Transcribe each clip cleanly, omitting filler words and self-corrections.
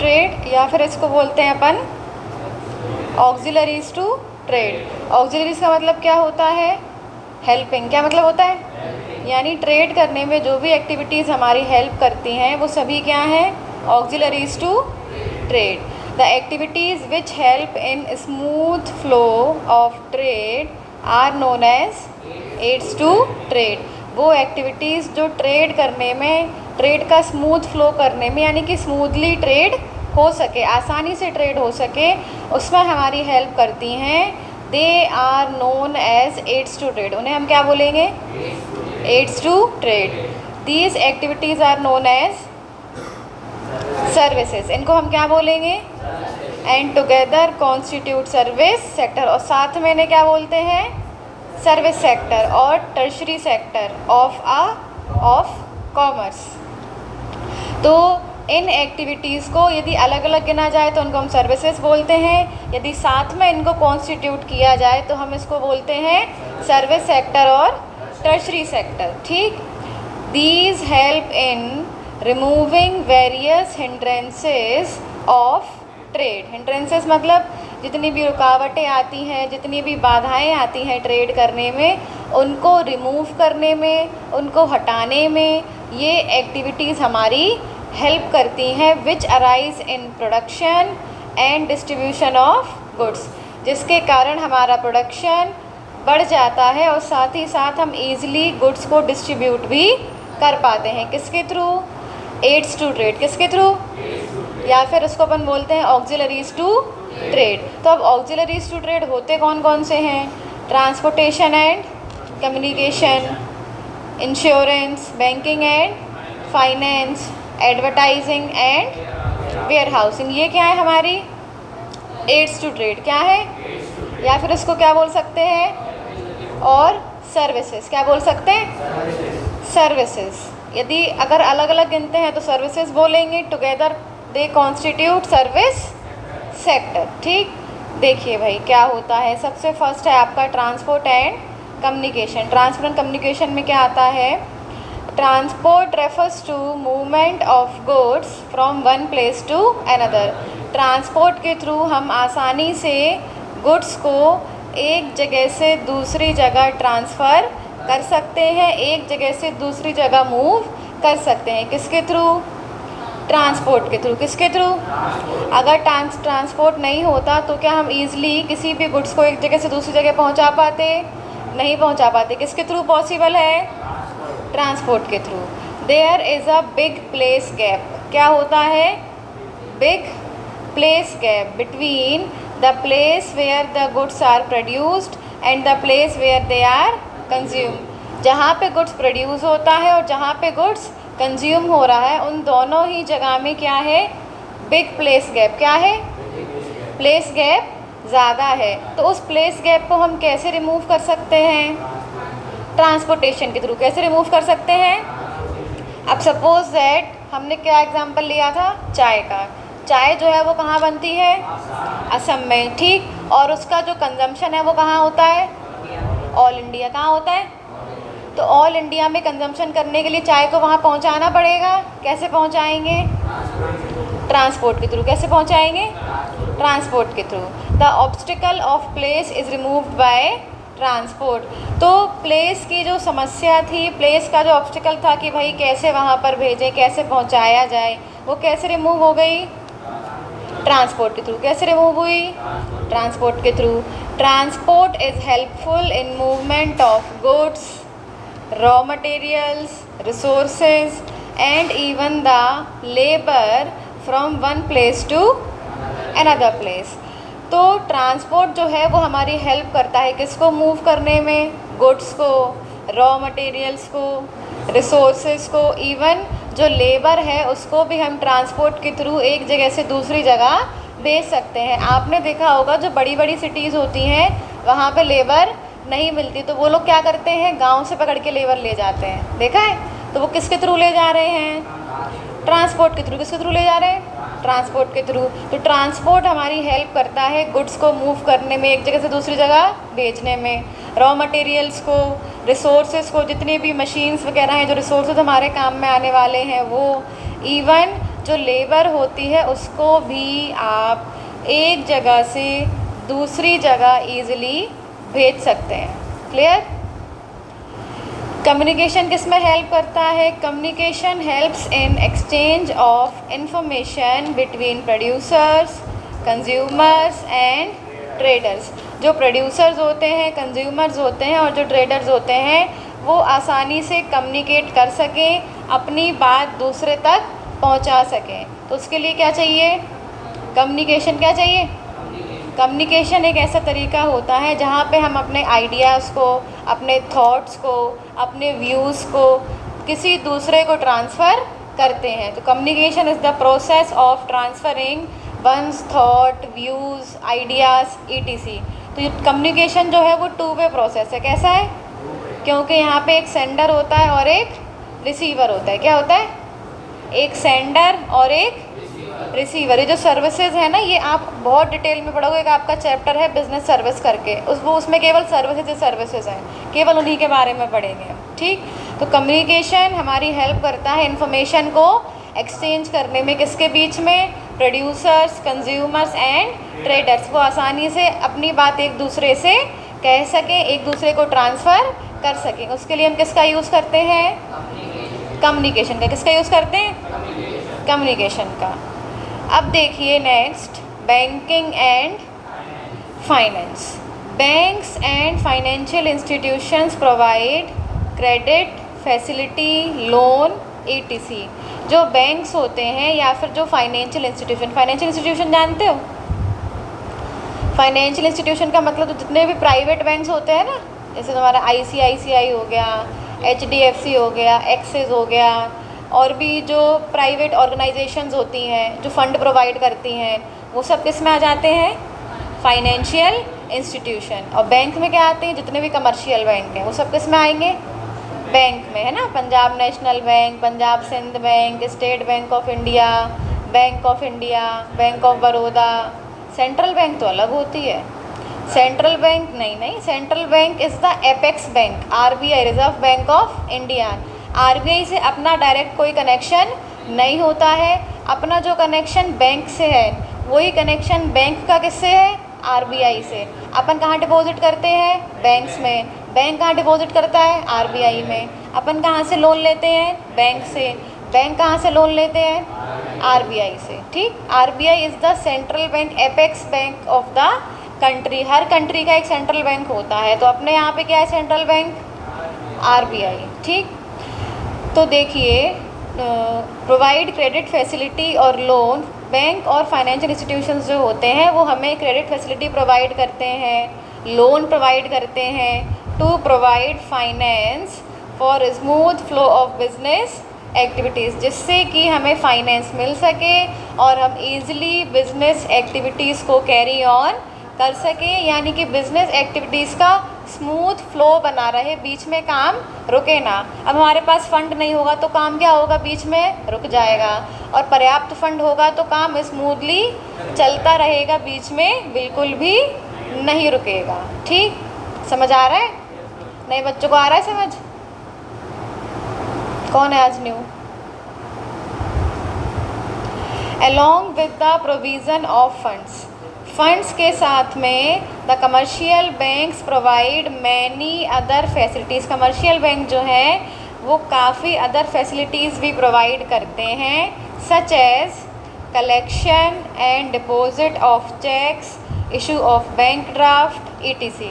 Trade, या फिर इसको बोलते हैं अपन ऑक्सिलरीज टू ट्रेड। ऑक्सिलरीज का मतलब क्या होता है? हेल्पिंग। क्या मतलब होता है? यानी ट्रेड करने में जो भी एक्टिविटीज़ हमारी हेल्प करती हैं वो सभी क्या हैं? Auxiliaries to trade. The activities which help in smooth flow of trade are known as aids to trade. वो एक्टिविटीज़ जो ट्रेड करने में, ट्रेड का स्मूथ फ्लो करने में, यानी कि स्मूथली ट्रेड हो सके, आसानी से ट्रेड हो सके, उसमें हमारी हेल्प करती हैं, they are known as aids to trade. उन्हें हम क्या बोलेंगे? Aids to trade. These activities are known as services. इनको हम क्या बोलेंगे? And together constitute service sector. और साथ में इन्हें क्या बोलते हैं? सर्विस सेक्टर और टर्शरी सेक्टर ऑफ कॉमर्स। तो इन एक्टिविटीज़ को यदि अलग अलग गिना जाए तो उनको हम सर्विसेज बोलते हैं, यदि साथ में इनको कॉन्स्टिट्यूट किया जाए तो हम इसको बोलते हैं सर्विस सेक्टर और टर्शरी सेक्टर। ठीक। These help in removing various hindrances of trade. Hindrances मतलब जितनी भी रुकावटें आती हैं, जितनी भी बाधाएं आती हैं ट्रेड करने में, उनको रिमूव करने में, उनको हटाने में ये एक्टिविटीज़ हमारी हेल्प करती हैं, विच arise in production and distribution of goods. जिसके कारण हमारा प्रोडक्शन बढ़ जाता है और साथ ही साथ हम ईज़िली गुड्स को डिस्ट्रीब्यूट भी कर पाते हैं। किसके थ्रू? Aids to trade. किसके थ्रू? या फिर उसको अपन बोलते हैं ऑक्सिलरीज टू ट्रेड। तो अब ऑक्सिलरीज टू ट्रेड होते कौन कौन से हैं? Transportation and communication, insurance, banking and finance, advertising and warehousing. ये क्या है हमारी? Aids to trade. क्या है? या फिर इसको क्या बोल सकते हैं? और सर्विसेज। क्या बोल सकते हैं? सर्विसेज। यदि अगर अलग अलग गिनते हैं तो सर्विसेज बोलेंगे, together they constitute service sector. ठीक। देखिए भाई क्या होता है। सबसे फर्स्ट है आपका transport and communication. Transport and communication में क्या आता है? Transport refers to movement of goods from one place to another. Transport के थ्रू हम आसानी से गुड्स को एक जगह से दूसरी जगह ट्रांसफ़र कर सकते हैं, एक जगह से दूसरी जगह मूव कर सकते हैं। किसके थ्रू? ट्रांसपोर्ट के थ्रू। किसके थ्रू? अगर ट्रांसपोर्ट नहीं होता तो क्या हम ईज़िली किसी भी गुड्स को एक जगह से दूसरी जगह पहुंचा पाते? नहीं पहुंचा पाते। किसके थ्रू पॉसिबल है? ट्रांसपोर्ट के through. There is a big place gap. क्या होता है? Big place gap between the place where the goods are produced and the place where they are consume. जहाँ पे गुड्स प्रोड्यूस होता है और जहाँ पे गुड्स कंज्यूम हो रहा है, उन दोनों ही जगह में क्या है? Big place gap. क्या है? प्लेस गैप ज़्यादा है। तो उस प्लेस गैप को हम कैसे रिमूव कर सकते हैं? ट्रांसपोर्टेशन के थ्रू। कैसे रिमूव कर सकते हैं? अब सपोज दैट हमने क्या एग्जांपल लिया था? चाय का। चाय जो है वो कहाँ बनती है? असम में। ठीक। और उसका जो कंजम्पशन है वो कहाँ होता है? All India. कहाँ होता है? तो ऑल इंडिया में कंजम्पशन करने के लिए चाय को वहाँ पहुँचाना पड़ेगा। कैसे पहुँचाएंगे? ट्रांसपोर्ट के थ्रू। कैसे पहुँचाएंगे? ट्रांसपोर्ट के through. The obstacle of place is removed by transport. तो प्लेस की जो समस्या थी, प्लेस का जो ऑब्स्टिकल था कि भाई कैसे वहाँ पर भेजें, कैसे पहुँचाया जाए, वो कैसे रिमूव हो गई? ट्रांसपोर्ट के थ्रू। कैसे रिमूव हुई? ट्रांसपोर्ट के through. Transport is helpful in movement of goods, raw materials, resources and even the labour from one place to another place. तो ट्रांसपोर्ट जो है वो हमारी हेल्प करता है किसको मूव करने में? गुड्स को, रॉ मटेरियल्स को, रिसोर्सेज को, इवन जो लेबर है उसको भी हम ट्रांसपोर्ट के थ्रू एक जगह से दूसरी जगह भेज सकते हैं। आपने देखा होगा जो बड़ी बड़ी सिटीज़ होती हैं वहाँ पे लेबर नहीं मिलती, तो वो लोग क्या करते हैं? गांव से पकड़ के लेबर ले जाते हैं। देखा है? तो वो किसके थ्रू ले जा रहे हैं? ट्रांसपोर्ट के थ्रू। किसके थ्रू ले जा रहे हैं? ट्रांसपोर्ट के थ्रू। तो ट्रांसपोर्ट हमारी हेल्प करता है गुड्स को मूव करने में, एक जगह से दूसरी जगह भेजने में, रॉ मटेरियल्स को, रिसोर्सेज को, जितनी भी मशीन्स वगैरह हैं जो रिसोर्सेज हमारे काम में आने वाले हैं वो, इवन जो लेबर होती है उसको भी आप एक जगह से दूसरी जगह ईजिली भेज सकते हैं। क्लियर? कम्युनिकेशन किस में हेल्प करता है? Communication helps in exchange of information between producers, consumers and traders. जो प्रोड्यूसर्स होते हैं, कंज्यूमर्स होते हैं और जो ट्रेडर्स होते हैं वो आसानी से कम्युनिकेट कर सकें, अपनी बात दूसरे तक पहुंचा सकें। तो उसके लिए क्या चाहिए? कम्युनिकेशन। क्या चाहिए? कम्युनिकेशन एक ऐसा तरीका होता है जहाँ पे हम अपने आइडियाज़ को, अपने थॉट्स को, अपने व्यूज़ को किसी दूसरे को ट्रांसफ़र करते हैं। तो communication is the process of transferring one's thought, views, ideas ETC। तो ये कम्युनिकेशन जो है वो 2 वे प्रोसेस है। कैसा है? क्योंकि यहाँ पे एक सेंडर होता है और एक रिसीवर होता है। क्या होता है? एक सेंडर और एक रिसीवर। ये जो सर्विसेज है ना, ये आप बहुत डिटेल में पढ़ोगे। एक आपका चैप्टर है बिजनेस सर्विस करके, उसमें केवल सर्विसेज हैं, केवल उन्हीं के बारे में पढ़ेंगे। ठीक? तो कम्युनिकेशन हमारी हेल्प करता है इन्फॉर्मेशन को एक्सचेंज करने में। किसके बीच में? Producers, consumers and traders. वो आसानी से अपनी बात एक दूसरे से कह सकें, एक दूसरे को ट्रांसफ़र कर सकें। उसके लिए हम किसका यूज़ करते हैं? कम्युनिकेशन का। किसका यूज़ करते हैं? कम्युनिकेशन का। अब देखिए next, banking and finance. Banks and financial institutions provide credit, facility, loan ETC। जो बैंक्स होते हैं या फिर जो फाइनेंशियल इंस्टीट्यूशन जानते हो? फाइनेंशियल इंस्टीट्यूशन का मतलब तो जितने भी प्राइवेट बैंक्स होते हैं ना, जैसे तुम्हारा ICICI हो गया, HDFC हो गया, एक्सिस हो गया, और भी जो प्राइवेट ऑर्गेनाइजेशंस होती हैं जो फ़ंड प्रोवाइड करती हैं, वो सब किस में आ जाते हैं? Financial institution. और बैंक में क्या आते हैं? जितने भी कमर्शियल बैंक हैं वो सब किस में आएंगे? बैंक में, है ना। Punjab national bank, Punjab Sind bank, state bank of India, bank of India, bank of Baroda. Central bank तो अलग होती है। सेंट्रल बैंक नहीं, central bank is the apex bank, RBI, reserve bank of India. RBI से अपना डायरेक्ट कोई कनेक्शन नहीं होता है। अपना जो कनेक्शन बैंक से है वही कनेक्शन बैंक का किससे है? RBI से। अपन कहाँ डिपॉजिट करते हैं? बैंक्स में। बैंक कहाँ डिपॉजिट करता है? RBI में। अपन कहाँ से लोन लेते हैं? बैंक से। बैंक कहाँ से लोन लेते हैं? RBI से। ठीक? RBI is the central bank, apex bank of the country. Her country का एक सेंट्रल बैंक होता है। तो अपने यहाँ पे क्या है सेंट्रल बैंक? RBI। ठीक? तो देखिए, प्रोवाइड क्रेडिट फैसिलिटी और लोन। बैंक और फाइनेंशियल इंस्टीट्यूशंस जो होते हैं वो हमें क्रेडिट फैसिलिटी प्रोवाइड करते हैं, लोन प्रोवाइड करते हैं to provide finance for smooth flow of business activities, जिससे कि हमें फाइनेंस मिल सके और हम इजीली बिजनेस एक्टिविटीज़ को कैरी ऑन कर सकें। यानी कि बिजनेस एक्टिविटीज़ का स्मूथ फ्लो बना रहे, बीच में काम रुके ना। अब हमारे पास फंड नहीं होगा तो काम क्या होगा? बीच में रुक जाएगा। और पर्याप्त फंड होगा तो काम स्मूथली चलता रहेगा, बीच में बिल्कुल भी नहीं रुकेगा। ठीक? समझ आ रहा है? नए बच्चों को आ रहा है समझ? कौन है आज new? Along with the provision of funds के साथ में the commercial banks provide many other facilities. Commercial bank जो है वो काफ़ी अदर फैसिलिटीज़ भी प्रोवाइड करते हैं, such as collection and deposit of cheques, issue of bank draft ETC।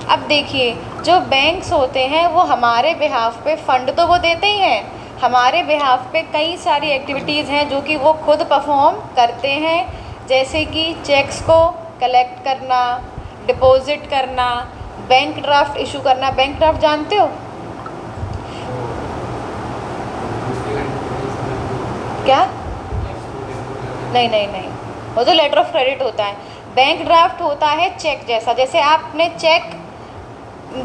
अब देखिए, जो बैंक्स होते हैं वो हमारे बिहाफ पे फ़ंड तो वो देते ही हैं, हमारे बिहाफ पे कई सारी एक्टिविटीज़ हैं जो कि वो खुद परफॉर्म करते हैं, जैसे कि चेक्स को कलेक्ट करना, डिपॉजिट करना, बैंक ड्राफ्ट इशू करना। बैंक ड्राफ्ट जानते हो क्या? नहीं, वो तो लेटर ऑफ क्रेडिट होता है। बैंक ड्राफ्ट होता है चेक जैसा। जैसे आपने चेक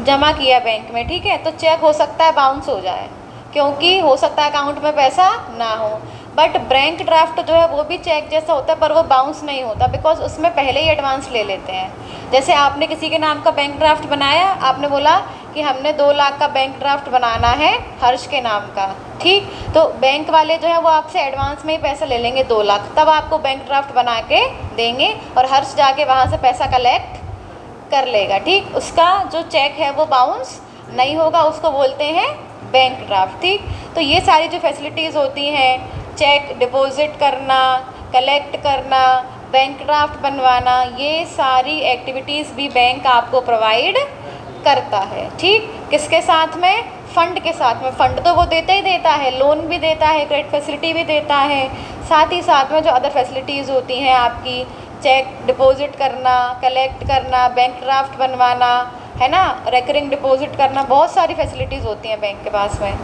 जमा किया बैंक में, ठीक है, तो चेक हो सकता है बाउंस हो जाए, क्योंकि हो सकता है अकाउंट में पैसा ना हो। बट बैंक ड्राफ्ट जो है वो भी चेक जैसा होता है, पर वो बाउंस नहीं होता, बिकॉज उसमें पहले ही एडवांस ले लेते हैं। जैसे आपने किसी के नाम का बैंक ड्राफ्ट बनाया, आपने बोला कि हमने 2 लाख का बैंक ड्राफ्ट बनाना है हर्ष के नाम का, ठीक। तो बैंक वाले जो है वो आपसे एडवांस में ही पैसा ले लेंगे 2 लाख, तब आपको बैंक ड्राफ्ट बना के देंगे और हर्ष जाके वहाँ से पैसा कलेक्ट कर लेगा, ठीक। उसका जो चेक है वो बाउंस नहीं होगा, उसको बोलते हैं बैंक ड्राफ्ट, ठीक। तो ये सारी जो फैसिलिटीज़ होती हैं, चेक डिपॉजिट करना, कलेक्ट करना, बैंक ड्राफ्ट बनवाना, ये सारी एक्टिविटीज़ भी बैंक आपको प्रोवाइड करता है, ठीक। किसके साथ में? फ़ंड के साथ में। फ़ंड तो वो देता ही देता है, लोन भी देता है, क्रेडिट फैसिलिटी भी देता है, साथ ही साथ में जो अदर फैसिलिटीज़ होती हैं आपकी, चेक डिपॉजिट करना, कलेक्ट करना, बैंक ड्राफ्ट बनवाना, है ना, रेकरिंग डिपॉजिट करना, बहुत सारी फैसिलिटीज़ होती हैं बैंक के पास में।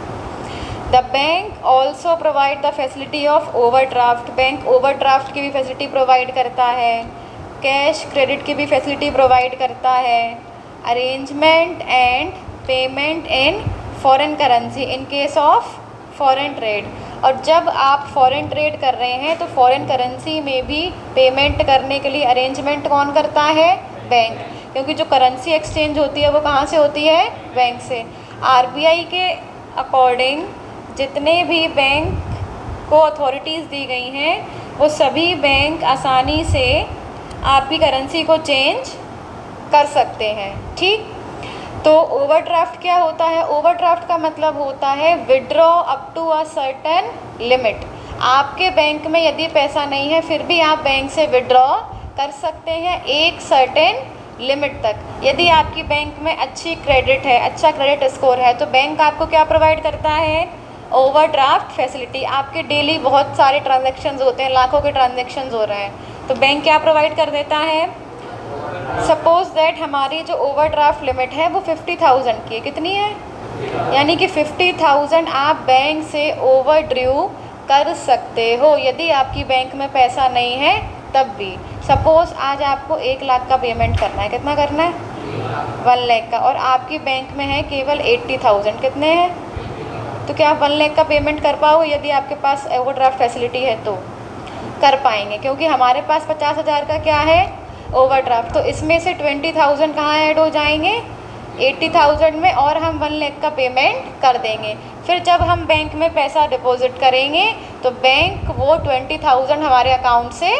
The bank also provide the facility of overdraft. Bank overdraft की भी फैसिलिटी प्रोवाइड करता है, कैश क्रेडिट की भी फैसिलिटी प्रोवाइड करता है, arrangement and payment in foreign currency in case of foreign trade. और जब आप फॉरेन ट्रेड कर रहे हैं तो फॉरेन करेंसी में भी पेमेंट करने के लिए अरेंजमेंट कौन करता है? बैंक, क्योंकि जो करेंसी एक्सचेंज होती है वो कहाँ से होती है? बैंक से। आरबीआई के अकॉर्डिंग जितने भी बैंक को अथॉरिटीज़ दी गई हैं वो सभी बैंक आसानी से आपकी करेंसी को चेंज कर सकते हैं, ठीक। तो ओवरड्राफ्ट क्या होता है? ओवरड्राफ्ट का मतलब होता है withdraw up to a certain limit. आपके बैंक में यदि पैसा नहीं है फिर भी आप बैंक से विड्रॉ कर सकते हैं एक सर्टेन लिमिट तक। यदि आपकी बैंक में अच्छी क्रेडिट है, अच्छा क्रेडिट स्कोर है, तो बैंक आपको क्या प्रोवाइड करता है? Overdraft facility. आपके डेली बहुत सारे ट्रांजैक्शंस होते हैं, लाखों के ट्रांजैक्शंस हो रहे हैं, तो बैंक क्या प्रोवाइड कर देता है? सपोज दैट हमारी जो ओवरड्राफ्ट लिमिट है वो 50,000 की है। कितनी है? यानी कि 50,000 आप बैंक से ओवर ड्रू कर सकते हो यदि आपकी बैंक में पैसा नहीं है तब भी। सपोज़ आज आपको 1 लाख का पेमेंट करना है। कितना करना है? 1 लाख का। और आपकी बैंक में है केवल 80,000। कितने हैं? तो क्या आप 1 लाख का पेमेंट कर पाओगे? यदि आपके पास ओवरड्राफ्ट फैसिलिटी है तो कर पाएंगे, क्योंकि हमारे पास 50,000 का क्या है? ओवरड्राफ्ट। तो इसमें से 20,000 कहाँ ऐड हो जाएंगे? 80,000 में, और हम 1 लाख का पेमेंट कर देंगे। फिर जब हम बैंक में पैसा डिपॉजिट करेंगे तो बैंक वो 20,000 हमारे अकाउंट से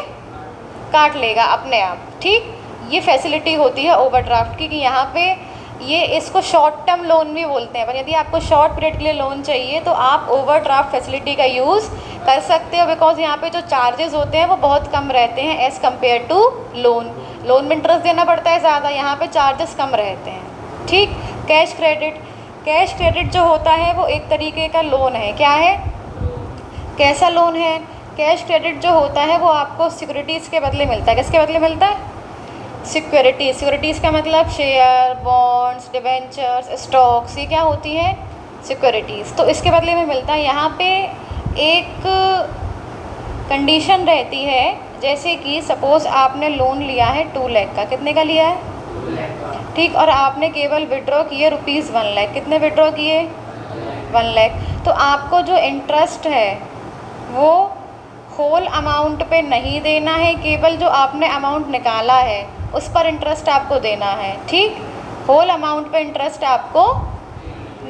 काट लेगा अपने आप, ठीक। ये फैसिलिटी होती है ओवरड्राफ्ट की कि यहाँ पे ये इसको शॉर्ट टर्म लोन भी बोलते हैं। पर यदि आपको शॉर्ट पीरियड के लिए लोन चाहिए तो आप ओवरड्राफ्ट फैसिलिटी का यूज़ कर सकते हो, बिकॉज यहाँ पे जो चार्जेस होते हैं वो बहुत कम रहते हैं as compare to loan. Loan में इंटरेस्ट देना पड़ता है ज़्यादा, यहाँ पे चार्जेस कम रहते हैं, ठीक। Cash credit. कैश क्रेडिट जो होता है वो एक तरीके का लोन है। क्या है? कैसा लोन है? कैश क्रेडिट जो होता है वो आपको सिक्योरिटीज़ के बदले मिलता है। किसके बदले मिलता है? सिक्योरिटीज़। सिक्योरिटीज़ का मतलब शेयर, बॉन्ड्स, डिबेंचर्स, स्टॉक्स, ये क्या होती है? सिक्योरिटीज़। तो इसके बदले में मिलता है। यहाँ पे एक कंडीशन रहती है, जैसे कि सपोज़ आपने लोन लिया है 2 लाख का। कितने का लिया है? 2 लाख का। ठीक। और आपने केवल विड्रॉ किए रुपीज़ 1 लाख। कितने विड्रॉ किए? 1 लाख। तो आपको जो इंटरेस्ट है वो होल अमाउंट पे नहीं देना है, केवल जो आपने अमाउंट निकाला है उस पर इंटरेस्ट आपको देना है, ठीक। होल अमाउंट पे इंटरेस्ट आपको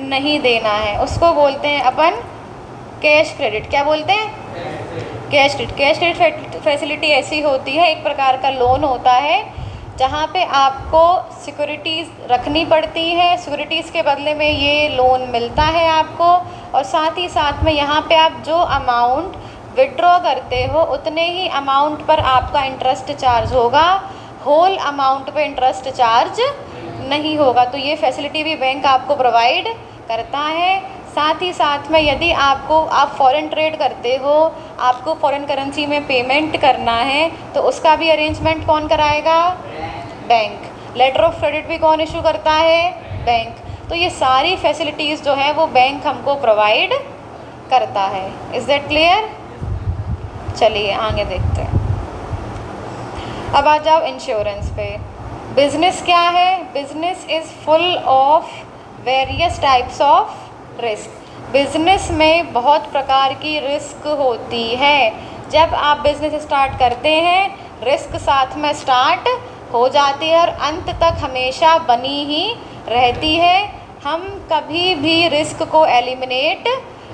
नहीं देना है। उसको बोलते हैं अपन कैश क्रेडिट। क्या बोलते हैं? Cash credit. Cash credit facility ऐसी होती है, एक प्रकार का लोन होता है जहाँ पे आपको सिक्योरिटीज़ रखनी पड़ती है, सिक्योरिटीज़ के बदले में ये लोन मिलता है आपको, और साथ ही साथ में यहाँ पे आप जो अमाउंट विड्रॉ करते हो उतने ही अमाउंट पर आपका इंटरेस्ट चार्ज होगा, होल अमाउंट पे इंटरेस्ट चार्ज नहीं होगा। तो ये फैसिलिटी भी बैंक आपको प्रोवाइड करता है। साथ ही साथ में यदि आप फॉरेन ट्रेड करते हो, आपको फॉरेन करेंसी में पेमेंट करना है, तो उसका भी अरेंजमेंट कौन कराएगा? बैंक। लेटर ऑफ क्रेडिट भी कौन इशू करता है? बैंक। तो ये सारी फैसिलिटीज़ जो है वो बैंक हमको प्रोवाइड करता है। Is that clear? चलिए आगे देखते हैं। अब आ जाओ इंश्योरेंस पे। बिजनेस क्या है? Business is full of various types of risk. Business में बहुत प्रकार की रिस्क होती है। जब आप बिजनेस स्टार्ट करते हैं रिस्क साथ में स्टार्ट हो जाती है और अंत तक हमेशा बनी ही रहती है। हम कभी भी रिस्क को एलिमिनेट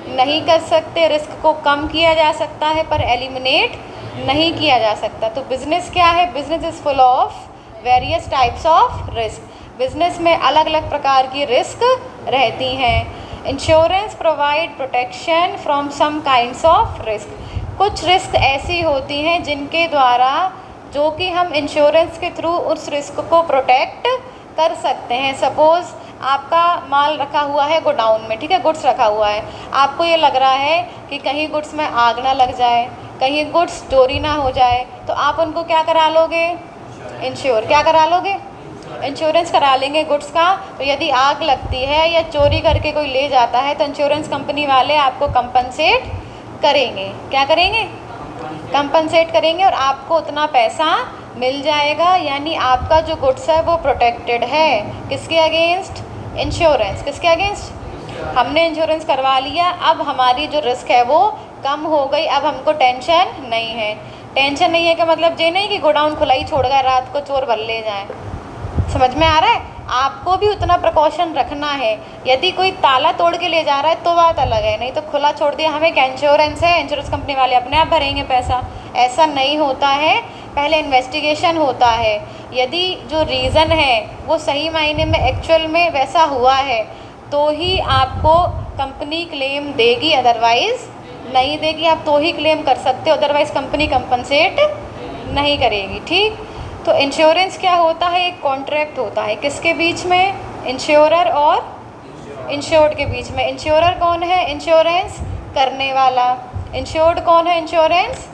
नहीं कर सकते। रिस्क को कम किया जा सकता है पर एलिमिनेट नहीं किया जा सकता। तो बिजनेस क्या है? Business is full of various types of risk. Business में अलग अलग प्रकार की रिस्क रहती हैं। Insurance provide protection from some kinds of risk. कुछ रिस्क ऐसी होती हैं जिनके द्वारा, जो कि हम इंश्योरेंस के थ्रू उस रिस्क को प्रोटेक्ट कर सकते हैं। सपोज़ आपका माल रखा हुआ है गोडाउन में, ठीक है, गुड्स रखा हुआ है। आपको ये लग रहा है कि कहीं गुड्स में आग ना लग जाए, कहीं गुड्स चोरी ना हो जाए, तो आप उनको क्या करा लोगे? इंश्योर। क्या करा लोगे? इंश्योरेंस करा लेंगे गुड्स का। तो यदि आग लगती है या चोरी करके कोई ले जाता है तो इंश्योरेंस कंपनी वाले आपको कंपनसेट करेंगे। क्या करेंगे? कंपनसेट करेंगे और आपको उतना पैसा मिल जाएगा। यानी आपका जो गुड्स है वो प्रोटेक्टेड है। किसके अगेंस्ट? इंश्योरेंस। किसके अगेंस्ट? हमने इंश्योरेंस करवा लिया, अब हमारी जो रिस्क है वो कम हो गई। अब हमको टेंशन नहीं है। टेंशन नहीं है का मतलब ये नहीं कि गोडाउन खुला ही छोड़ गया, रात को चोर भर ले जाएं। समझ में आ रहा है? आपको भी उतना प्रिकॉशन रखना है। यदि कोई ताला तोड़ के ले जा रहा है तो बात अलग है, नहीं तो खुला छोड़ दिया, हमें क्या इंश्योरेंस है, इंश्योरेंस कंपनी वाले अपने आप भरेंगे पैसा। ऐसा नहीं होता है, पहले इन्वेस्टिगेशन होता है। यदि जो रीज़न है वो सही मायने में एक्चुअल में वैसा हुआ है तो ही आपको कंपनी क्लेम देगी, अदरवाइज़ नहीं देगी। आप तो ही क्लेम कर सकते हो, अदरवाइज़ कंपनी कंपनसेट नहीं करेगी। ठीक, तो इंश्योरेंस क्या होता है? एक कॉन्ट्रैक्ट होता है। किसके बीच में? इंश्योरर और इंश्योर्ड के बीच में। इंश्योरर कौन है? इंश्योरेंस करने वाला। इंश्योर्ड कौन है? इंश्योरेंस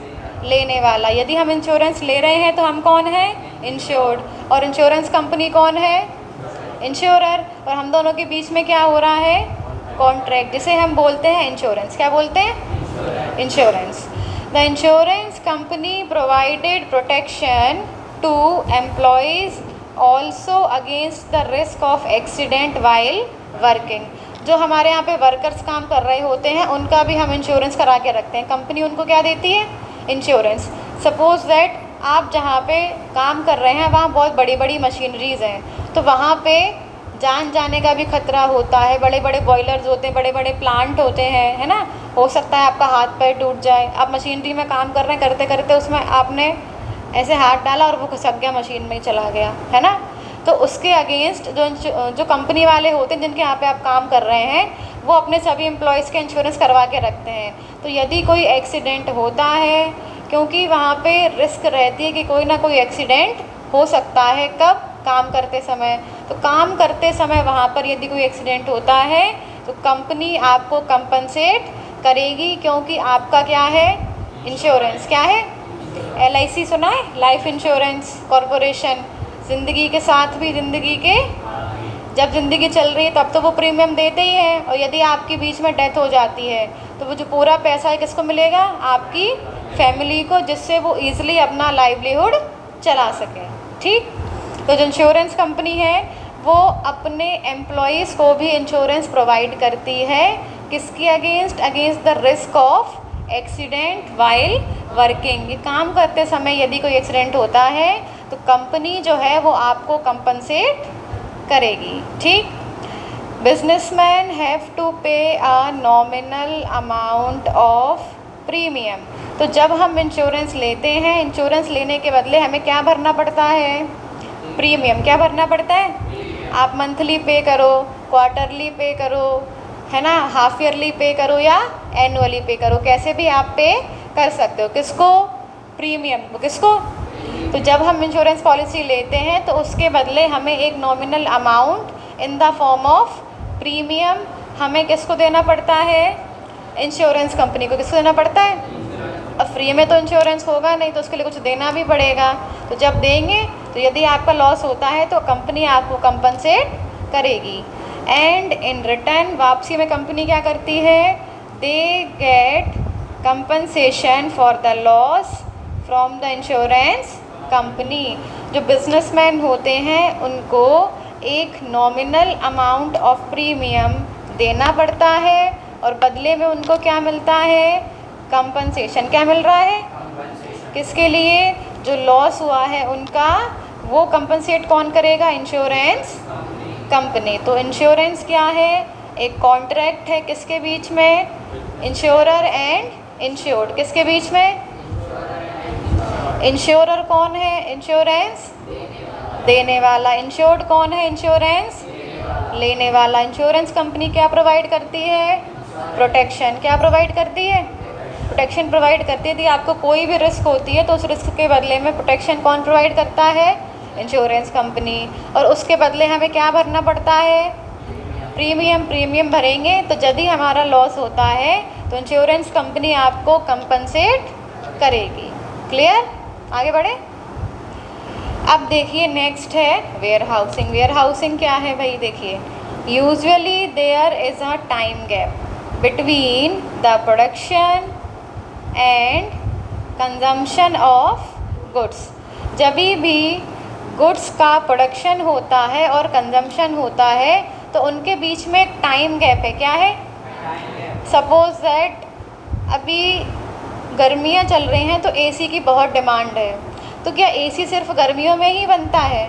लेने वाला। यदि हम इंश्योरेंस ले रहे हैं तो हम कौन है? इंश्योर्ड। और इंश्योरेंस कंपनी कौन है? इंश्योरर। और हम दोनों के बीच में क्या हो रहा है? कॉन्ट्रैक्ट, जिसे हम बोलते हैं इंश्योरेंस। क्या बोलते हैं? Insurance. The insurance company provided protection to employees also against the risk of accident while working. जो हमारे यहाँ पे वर्कर्स काम कर रहे होते हैं उनका भी हम इंश्योरेंस करा के रखते हैं। कंपनी उनको क्या देती है? इंश्योरेंस। सपोज़ दैट आप जहाँ पे काम कर रहे हैं वहाँ बहुत बड़ी बड़ी मशीनरीज़ हैं, तो वहाँ पे जान जाने का भी खतरा होता है। बड़े बड़े बॉयलर्स होते हैं, बड़े बड़े प्लांट होते हैं, है ना। हो सकता है आपका हाथ पैर टूट जाए। आप मशीनरी में काम कर रहे हैं, करते करते उसमें आपने ऐसे हाथ डाला और वो खसक गया, मशीन में ही चला गया, है ना। तो उसके अगेंस्ट जो कंपनी वाले होते हैं जिनके यहाँ पे आप काम कर रहे हैं, वो अपने सभी एम्प्लॉयज़ के इंश्योरेंस करवा के रखते हैं। तो यदि कोई एक्सीडेंट होता है, क्योंकि वहाँ पे रिस्क रहती है कि कोई ना कोई एक्सीडेंट हो सकता है। कब? काम करते समय। तो काम करते समय वहाँ पर यदि कोई एक्सीडेंट होता है तो कंपनी आपको कंपनसेट करेगी, क्योंकि आपका क्या है? इंश्योरेंस। क्या है? LIC सुना है? Life insurance corporation. ज़िंदगी के साथ भी, ज़िंदगी के जब ज़िंदगी चल रही है तब तो वो प्रीमियम देते ही हैं, और यदि आपकी बीच में डेथ हो जाती है तो वो जो पूरा पैसा है किसको मिलेगा? आपकी फैमिली को, जिससे वो ईज़िली अपना लाइवलीहुड चला सके। ठीक, तो जो इंश्योरेंस कंपनी है वो अपने एम्प्लॉयज़ को भी इंश्योरेंस प्रोवाइड करती है। किसके against? Against the risk of accident while working. ये काम करते समय यदि कोई एक्सीडेंट होता है तो कंपनी जो है वो आपको कंपनसेट करेगी। ठीक, बिजनेसमैन हैव टू पे a nominal amount of premium. तो जब हम इंश्योरेंस लेते हैं, इंश्योरेंस लेने के बदले हमें क्या भरना पड़ता है? प्रीमियम। क्या भरना पड़ता है? आप मंथली पे करो, क्वार्टरली पे करो, है ना, हाफ ईयरली पे करो या एनुअली पे करो, कैसे भी आप पे कर सकते हो। किसको? प्रीमियम को। किसको? तो जब हम इंश्योरेंस पॉलिसी लेते हैं तो उसके बदले हमें एक nominal amount in the form of premium हमें किसको देना पड़ता है? इंश्योरेंस कंपनी को। किसको देना पड़ता है? अब फ्री में तो इंश्योरेंस होगा नहीं, तो उसके लिए कुछ देना भी पड़ेगा। तो जब देंगे तो यदि आपका लॉस होता है तो कंपनी आपको कंपनसेट करेगी। एंड इन रिटर्न, वापसी में कंपनी क्या करती है? They get compensation for the loss from the insurance company. जो बिजनेसमैन होते हैं उनको एक नॉमिनल अमाउंट ऑफ प्रीमियम देना पड़ता है और बदले में उनको क्या मिलता है? कंपनसेशन। क्या मिल रहा है? किसके लिए? जो लॉस हुआ है उनका, वो कंपनसेट कौन करेगा? Insurance company. तो इंश्योरेंस क्या है? एक कॉन्ट्रैक्ट है किसके बीच में? Insurer and insured. किसके बीच में? इंश्योरर कौन है? इंश्योरेंस देने वाला। इंश्योर्ड कौन है? इंश्योरेंस लेने वाला। इंश्योरेंस कंपनी क्या प्रोवाइड करती है? प्रोटेक्शन। क्या प्रोवाइड करती है? प्रोटेक्शन प्रोवाइड करती है। यदि आपको कोई भी रिस्क होती है तो उस रिस्क के बदले में प्रोटेक्शन कौन प्रोवाइड करता है? Insurance company. और उसके बदले हमें क्या भरना पड़ता है? प्रीमियम भरेंगे। तो यदि हमारा लॉस होता है तो इंश्योरेंस कंपनी आपको कंपनसेट करेगी। क्लियर? आगे बढ़े। अब देखिए नेक्स्ट है वेयर हाउसिंग। वेयर हाउसिंग क्या है भाई? देखिए, usually there is a time gap between the production and consumption of goods. जब भी गुड्स का प्रोडक्शन होता है और कंजम्पशन होता है तो उनके बीच में एक टाइम गैप है। क्या है? सपोज दैट अभी गर्मियाँ चल रही हैं तो एसी की बहुत डिमांड है। तो क्या एसी सिर्फ गर्मियों में ही बनता है?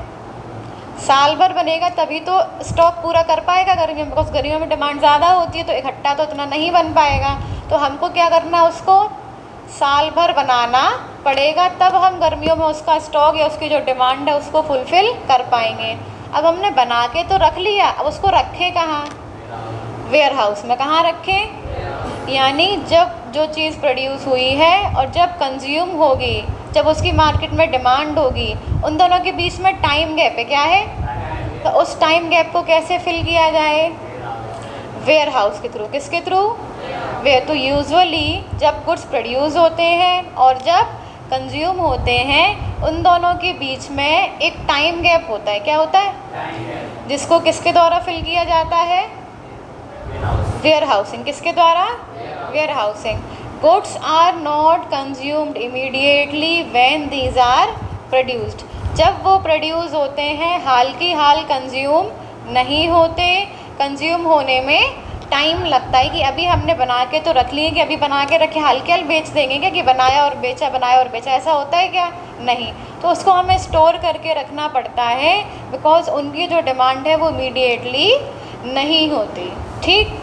साल भर बनेगा तभी तो स्टॉक पूरा कर पाएगा गर्मियों में, बिकॉज गर्मियों में डिमांड ज़्यादा होती है तो इकट्ठा तो इतना नहीं बन पाएगा। तो हमको क्या करना है? उसको साल भर बनाना पड़ेगा, तब हम गर्मियों में उसका स्टॉक या उसकी जो डिमांड है उसको फुलफ़िल कर पाएंगे। अब हमने बना के तो रख लिया, अब उसको रखें कहाँ? वेयर हाउस में। कहाँ रखें? यानी जब जो चीज़ प्रोड्यूस हुई है और जब कंज्यूम होगी, जब उसकी मार्केट में डिमांड होगी, उन दोनों के बीच में टाइम गैप है। क्या है? तो उस टाइम गैप को कैसे फिल किया जाए? वेयर हाउस के थ्रू। किसके थ्रू? वेयर। तो यूजुअली जब गुड्स प्रोड्यूस होते हैं और जब कंज्यूम होते हैं, उन दोनों के बीच में एक टाइम गैप होता है। क्या होता है? जिसको किसके द्वारा फिल किया जाता है? Warehousing. किसके द्वारा? Warehousing. Goods are not consumed immediately when these are produced. जब वो प्रोड्यूस होते हैं हाल की हाल कंज्यूम नहीं होते। कंज्यूम होने में टाइम लगता है कि अभी हमने बना के तो रख लिए कि अभी बना के रखे, हाल के हाल बेच देंगे क्या कि बनाया और बेचा, बनाया और बेचा, ऐसा होता है क्या? नहीं। तो उसको हमें स्टोर करके रखना पड़ता है, बिकॉज उनकी जो डिमांड है वो इमीडिएटली नहीं होती। ठीक।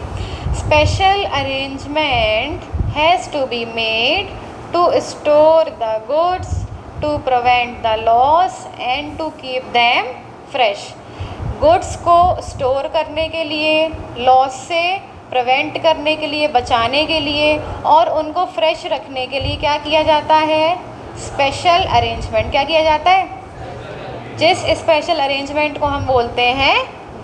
Special arrangement has to be made to store the goods, to prevent the loss and to keep them fresh. Goods को स्टोर करने के लिए, लॉस से प्रिवेंट करने के लिए, बचाने के लिए और उनको फ्रेश रखने के लिए क्या किया जाता है? Special arrangement. क्या किया जाता है? जिस स्पेशल अरेंजमेंट को हम बोलते हैं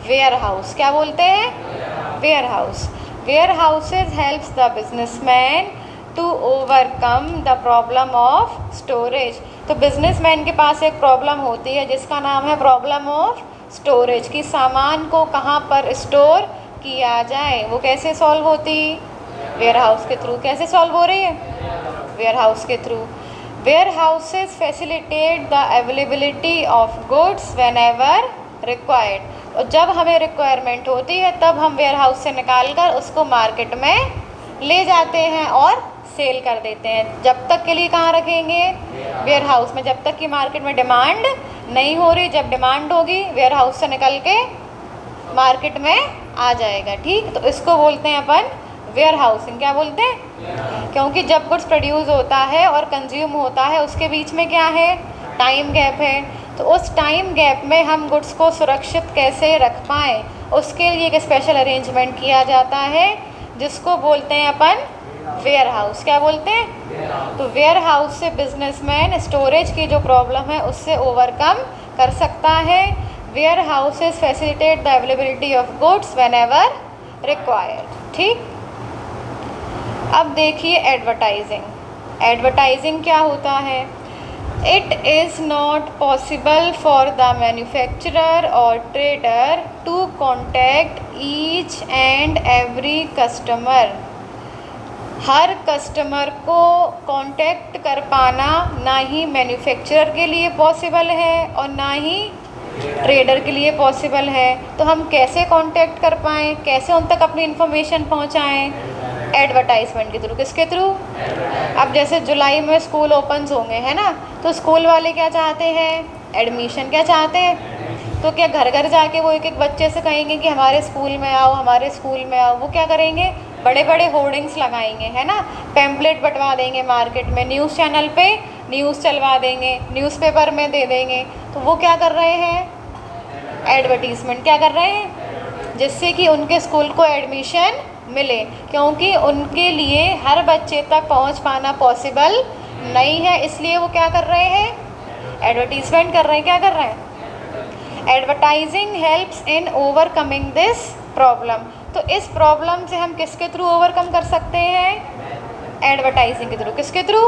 वेयर हाउस। क्या बोलते हैं? Warehouse. Warehouses helps the businessman to overcome the problem of storage. तो बिजनेसमैन के पास एक प्रॉब्लम होती है जिसका नाम है प्रॉब्लम ऑफ स्टोरेज, की सामान को कहाँ पर स्टोर किया जाए। वो कैसे सॉल्व होती? वेयर हाउस के थ्रू। कैसे सॉल्व हो रही है? वेयर हाउस के through. Warehouses facilitate the availability of goods whenever required. और जब हमें रिक्वायरमेंट होती है तब हम वेयर हाउस से निकाल कर उसको मार्केट में ले जाते हैं और सेल कर देते हैं। जब तक के लिए कहाँ रखेंगे? वेयर हाउस में। जब तक कि मार्केट में डिमांड नहीं हो रही, जब डिमांड होगी वेयर हाउस से निकल के मार्केट में आ जाएगा। ठीक। तो इसको बोलते हैं अपन वेयर हाउसिंग। क्या बोलते हैं? क्योंकि जब गुड्स प्रोड्यूस होता है और कंज्यूम होता है उसके बीच में क्या है? टाइम गैप है। तो उस टाइम गैप में हम गुड्स को सुरक्षित कैसे रख पाएँ, उसके लिए एक स्पेशल अरेंजमेंट किया जाता है जिसको बोलते हैं अपन वेयर हाउस। क्या बोलते हैं? तो वेयर हाउस से बिजनेसमैन स्टोरेज की जो प्रॉब्लम है उससे ओवरकम कर सकता है। Warehouses facilitate the availability of goods whenever required. ठीक। अब देखिए एडवर्टाइजिंग। एडवर्टाइजिंग क्या होता है? It is not possible for the manufacturer और trader to contact each and every customer. हर कस्टमर को कांटेक्ट कर पाना ना ही मैन्युफैक्चरर के लिए पॉसिबल है और ना ही ट्रेडर के लिए पॉसिबल है। तो हम कैसे कांटेक्ट कर पाएँ, कैसे उन तक अपनी इन्फॉर्मेशन पहुंचाएं? एडवर्टाइजमेंट के थ्रू। किसके थ्रू? अब जैसे जुलाई में स्कूल ओपन्स होंगे, है ना, तो स्कूल वाले क्या चाहते हैं? एडमिशन। क्या चाहते हैं? तो क्या घर घर जाके वो एक एक बच्चे से कहेंगे कि हमारे स्कूल में आओ, हमारे स्कूल में आओ? वो क्या करेंगे, बड़े बड़े होर्डिंग्स लगाएंगे, है ना, पैम्पलेट बंटवा देंगे मार्केट में, न्यूज़ चैनल पे न्यूज़ चलवा देंगे, न्यूज़पेपर में दे देंगे। तो वो क्या कर रहे हैं, एडवर्टीज़मेंट क्या कर रहे हैं, जिससे कि उनके स्कूल को एडमिशन मिले, क्योंकि उनके लिए हर बच्चे तक पहुंच पाना पॉसिबल नहीं है, इसलिए वो क्या कर रहे हैं, एडवर्टीज़मेंट कर रहे हैं। क्या कर रहे हैं, advertising helps in overcoming this problem. तो इस प्रॉब्लम से हम किसके थ्रू ओवरकम कर सकते हैं, एडवर्टाइजिंग के थ्रू। किसके थ्रू,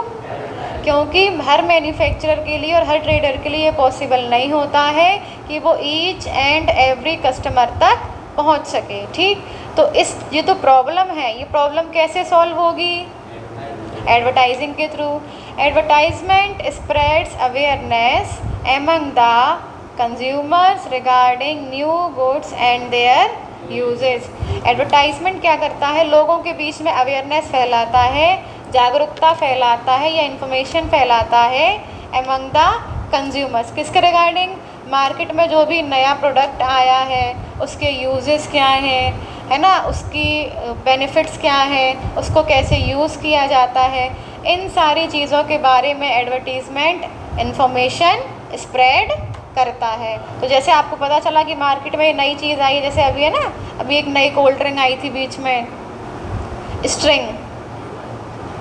क्योंकि हर मैन्युफैक्चरर के लिए और हर ट्रेडर के लिए ये पॉसिबल नहीं होता है कि वो ईच एंड एवरी कस्टमर तक पहुंच सके। ठीक, तो ये तो प्रॉब्लम है, ये प्रॉब्लम कैसे सॉल्व होगी, एडवर्टाइजिंग के through. Advertisement spreads awareness among the consumers regarding new goods and there uses. Advertisement क्या करता है, लोगों के बीच में अवेयरनेस फैलाता है, जागरूकता फैलाता है या इन्फॉर्मेशन फैलाता है एमंग द कंज्यूमर्स। किसके रिगार्डिंग, मार्केट में जो भी नया प्रोडक्ट आया है उसके यूजेस क्या हैं, है ना, उसकी बेनिफिट्स क्या हैं, उसको कैसे यूज़ किया जाता है, इन सारी चीज़ों के बारे में एडवर्टीज़मेंट इन्फॉर्मेशन स्प्रेड करता है। तो जैसे आपको पता चला कि मार्केट में नई चीज़ आई है, जैसे अभी है ना, अभी एक नई कोल्ड ड्रिंक आई थी बीच में,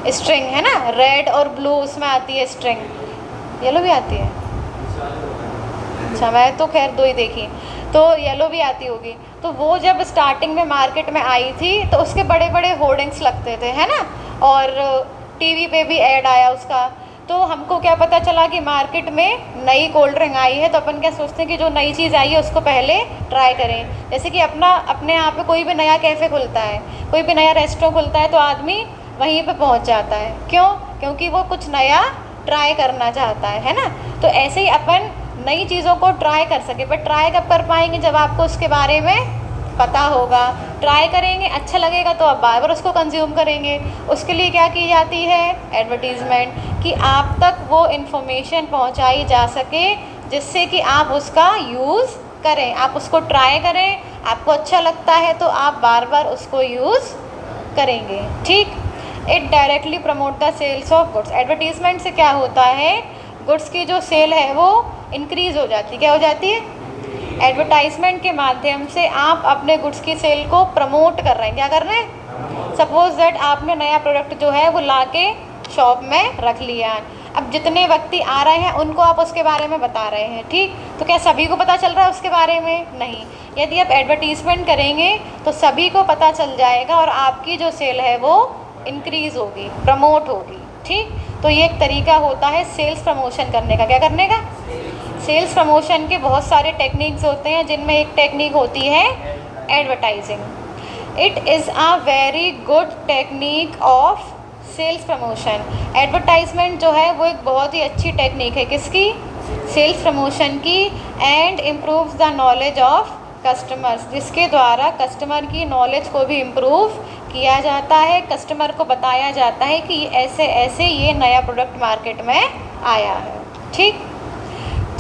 स्ट्रिंग है ना, रेड और ब्लू उसमें आती है स्ट्रिंग, येलो भी आती है, अच्छा मैं तो खैर दो ही देखी, तो येलो भी आती होगी। तो वो जब स्टार्टिंग में मार्केट में आई थी तो उसके बड़े बड़े होर्डिंग्स लगते थे, है ना, और टीवी पे भी ऐड आया उसका। तो हमको क्या पता चला कि मार्केट में नई कोल्ड ड्रिंक आई है, तो अपन क्या सोचते हैं कि जो नई चीज़ आई है उसको पहले ट्राई करें। जैसे कि अपने यहाँ पे कोई भी नया कैफ़े खुलता है, कोई भी नया रेस्टोरेंट खुलता है, तो आदमी वहीं पे पहुँच जाता है। क्यों, क्योंकि वो कुछ नया ट्राई करना चाहता है ना। तो ऐसे ही अपन नई चीज़ों को ट्राई कर सके, बट ट्राई कब कर पाएंगे, जब आपको उसके बारे में पता होगा। ट्राई करेंगे, अच्छा लगेगा तो आप बार बार उसको कंज्यूम करेंगे। उसके लिए क्या की जाती है, एडवर्टीज़मेंट, कि आप तक वो इन्फॉर्मेशन पहुंचाई जा सके जिससे कि आप उसका यूज़ करें, आप उसको ट्राई करें, आपको अच्छा लगता है तो आप बार बार उसको यूज़ करेंगे। ठीक, it directly promote the sales of goods. Advertisement से क्या होता है, गुड्स की जो सेल है वो इंक्रीज़ हो जाती है। क्या हो जाती है, एडवर्टाइजमेंट के माध्यम से आप अपने गुड्स की सेल को प्रमोट कर रहे हैं। क्या कर रहे हैं, सपोज दैट आपने नया प्रोडक्ट जो है वो लाके शॉप में रख लिया, अब जितने व्यक्ति आ रहे हैं उनको आप उसके बारे में बता रहे हैं। ठीक, तो क्या सभी को पता चल रहा है उसके बारे में, नहीं। यदि आप एडवर्टीज़मेंट करेंगे तो सभी को पता चल जाएगा और आपकी जो सेल है वो इंक्रीज़ होगी, प्रमोट होगी। ठीक, तो ये एक तरीका होता है सेल्स प्रमोशन करने का। क्या करने का, सेल्स प्रमोशन के बहुत सारे टेक्निक्स होते हैं, जिनमें एक टेक्निक होती है advertising. It is a very good technique of sales promotion. Advertisement जो है वो एक बहुत ही अच्छी टेक्निक है, किसकी, सेल्स प्रमोशन की, and improves the knowledge of customers, जिसके द्वारा कस्टमर की नॉलेज को भी इम्प्रूव किया जाता है। कस्टमर को बताया जाता है कि ऐसे ऐसे ये नया प्रोडक्ट मार्केट में आया है। ठीक,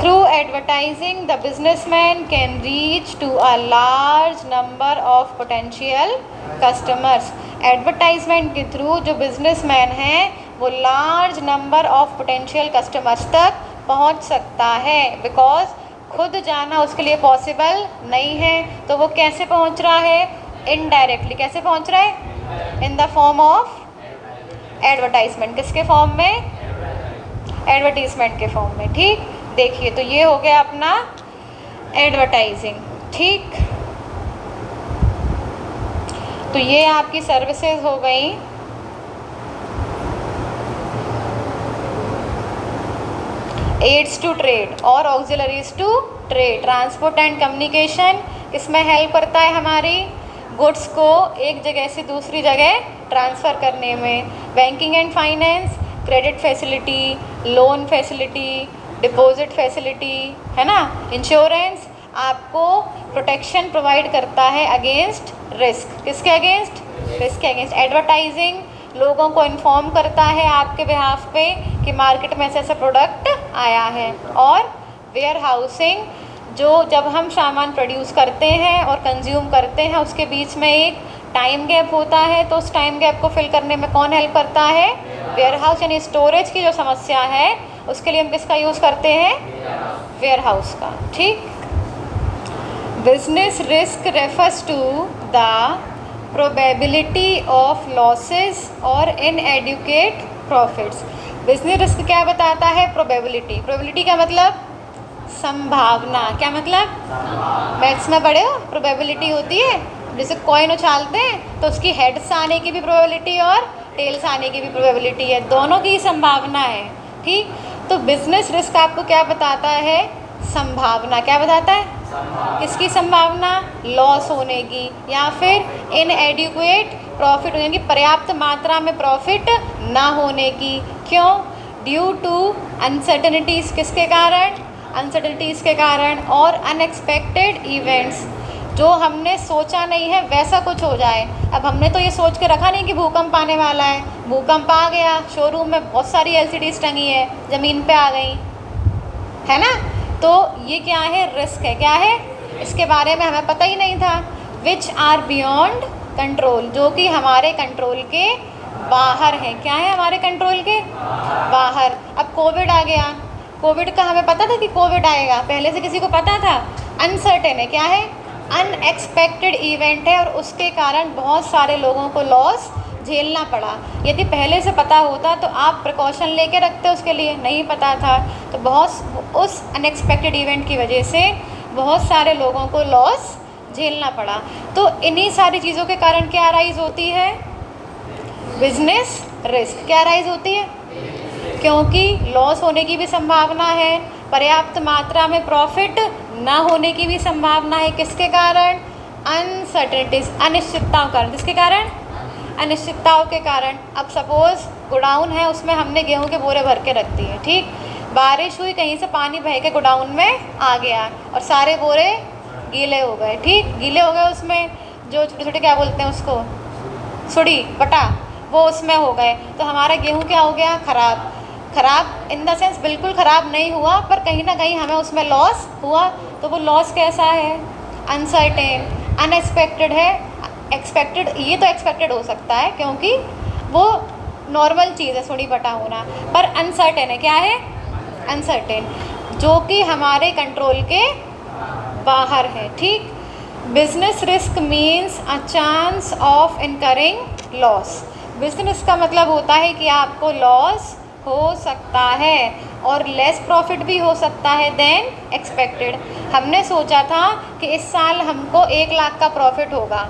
through advertising the businessman can reach to a large number of potential customers. Advertisement के थ्रू जो बिजनेसमैन हैं वो large number of potential customers तक पहुंच सकता है, बिकॉज खुद जाना उसके लिए पॉसिबल नहीं है। तो वो कैसे पहुंच रहा है, इनडायरेक्टली। कैसे पहुंच रहा है, in the form of advertisement. किसके फॉर्म में, एडवर्टीजमेंट के फॉर्म में। ठीक, देखिए तो ये हो गया अपना एडवर्टाइजिंग। ठीक, तो ये आपकी सर्विसेज हो गई। एड्स टू ट्रेड और auxiliaries to trade. Transport and communication इसमें हेल्प करता है हमारी गुड्स को एक जगह से दूसरी जगह ट्रांसफ़र करने में। Banking and finance, credit facility, loan facility, deposit facility, है ना। इंश्योरेंस आपको प्रोटेक्शन प्रोवाइड करता है अगेंस्ट रिस्क। किसके अगेंस्ट, रिस्क के अगेंस्ट। एडवर्टाइजिंग लोगों को इन्फॉर्म करता है आपके बिहाफ पे कि मार्केट में ऐसा ऐसा प्रोडक्ट आया है। और वेयर हाउसिंग जो जब हम सामान प्रोड्यूस करते हैं और कंज्यूम करते हैं उसके बीच में एक टाइम गैप होता है, तो उस टाइम गैप को फिल करने में कौन हेल्प करता है? Ware house. यानी स्टोरेज की जो समस्या है उसके लिए हम किसका यूज़ करते हैं? वेयर हाउस का। ठीक। Business risk refers to the probability of losses और इनएडुकेट प्रॉफिट्स। बिजनेस रिस्क क्या बताता है? प्रोबेबिलिटी। प्रोबेबिलिटी का मतलब संभावना। क्या मतलब? मैथ्स में पढ़े हो, प्रोबेबिलिटी होती है जैसे कॉइन उछालते हैं तो उसकी हेड्स आने की भी प्रोबेबिलिटी और टेल्स आने की भी प्रोबेबिलिटी है, दोनों की संभावना है। ठीक। तो बिजनेस रिस्क आपको क्या बताता है? संभावना। क्या बताता है? किसकी संभावना? लॉस होने की या फिर इनएडिक्वेट प्रॉफिट होने की, पर्याप्त मात्रा में प्रॉफिट ना होने की। क्यों? Due to uncertainties. किसके कारण? अनसर्टेनिटीज़ के कारण। और अनएक्सपेक्टेड इवेंट्स, जो हमने सोचा नहीं है वैसा कुछ हो जाए। अब हमने तो ये सोच के रखा नहीं कि भूकंप आने वाला है, भूकंप आ गया, शोरूम में बहुत सारी एलसीडीज टंगी है, ज़मीन पे आ गई, है ना। तो ये क्या है? रिस्क है। क्या है? इसके बारे में हमें पता ही नहीं था। विच आर बियॉन्ड कंट्रोल, जो कि हमारे कंट्रोल के बाहर है। क्या है? हमारे कंट्रोल के बाहर। अब कोविड आ गया, कोविड का हमें पता था कि कोविड आएगा? पहले से किसी को पता था? अनसर्टेन है। क्या है? अनएक्सपेक्टेड इवेंट है और उसके कारण बहुत सारे लोगों को लॉस झेलना पड़ा। यदि पहले से पता होता तो आप प्रिकॉशन लेके रखते, उसके लिए नहीं पता था तो बहुत उस अनएक्सपेक्टेड इवेंट की वजह से बहुत सारे लोगों को लॉस झेलना पड़ा। तो इन्हीं सारी चीज़ों के कारण क्या अराइज होती है? Business risk. क्या अराइज होती है? क्योंकि लॉस होने की भी संभावना है, पर्याप्त मात्रा में प्रॉफिट ना होने की भी संभावना है। किसके कारण? अनसर्टेनिटीज, अनिश्चितताओं कारण। किसके कारण? अनिश्चितताओं के कारण। अब सपोज गोडाउन है, उसमें हमने गेहूं के बोरे भर के रख दिए। ठीक। बारिश हुई, कहीं से पानी बह के गोडाउन में आ गया और सारे बोरे गीले हो गए। ठीक। गीले हो गए, उसमें जो छोटे छोटे क्या बोलते हैं उसको, सुड़ी बटा, वो उसमें हो गए, तो हमारा गेहूँ क्या हो गया? खराब। खराब इन द सेंस बिल्कुल ख़राब नहीं हुआ, पर कहीं ना कहीं हमें उसमें लॉस हुआ। तो वो लॉस कैसा है? अनसर्टेन, अनएक्सपेक्टेड है। एक्सपेक्टेड, ये तो एक्सपेक्टेड हो सकता है क्योंकि वो नॉर्मल चीज़ है सुड़ी बटा होना, पर अनसर्टेन है। क्या है? अनसर्टेन, जो कि हमारे कंट्रोल के बाहर है। ठीक। Business risk means a chance of incurring loss. Business का मतलब होता है कि आपको लॉस हो सकता है और लेस प्रॉफिट भी हो सकता है देन एक्सपेक्टेड। हमने सोचा था कि इस साल हमको 1 लाख का प्रॉफिट होगा,